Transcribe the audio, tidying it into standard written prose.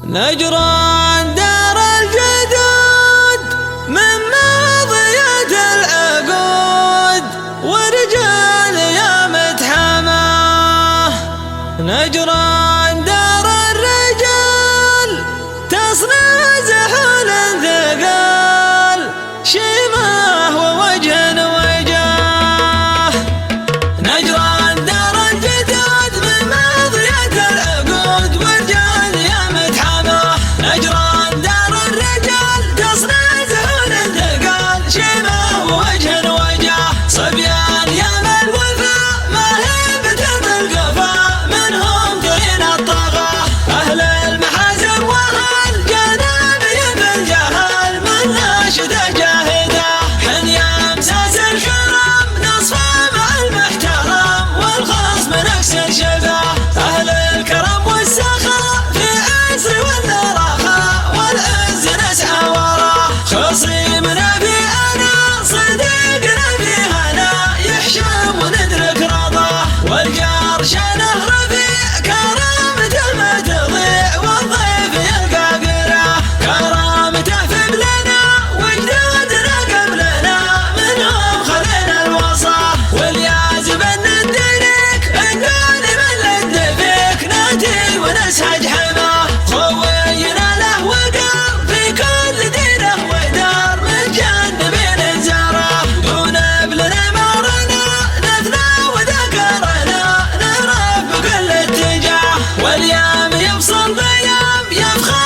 نجران دار الجدود من ماضية العقود ورجال يا متحماه. نجران دار الرجال تصنع زحل ثقال شيمه ووجه وجاه. نجران دار الجدود من ماضية العقود ورجال يا متحماه. نجران دار الرجال تصنع زحل ثقال شيمه ووجه وجاه. صبيان يا من وفاء ما هي بدم القفا منهم دين الطغاه. أهل المحازم وأهل جنابي بالجهل من ناشده جاهده. حن يا امساس الكرم نصفه مع المحترم والخصم نكسر شفاه. أهل الكرم والسخاء في عسر ولا رخاء والعز نسعى وراه. خصيمنا في أنا صديقنا في هنا يحشم وندرك رضاه. والجار شانه رفيع كرامته ما تضيع والضيف يلقى قراه. كرامته في بلنا وجدادنا قبلنا منهم خذنا الوصاه. واليازب ان ندرك نقول من لد فيك ناتي ونسهج حماه. خوينا له وقار في كل دينه ودار من جنبين زاره. دون ابلنا مارنا نثنى وذكرنا نهرب بكل اتجاه. واليام يفصل بيام يفخر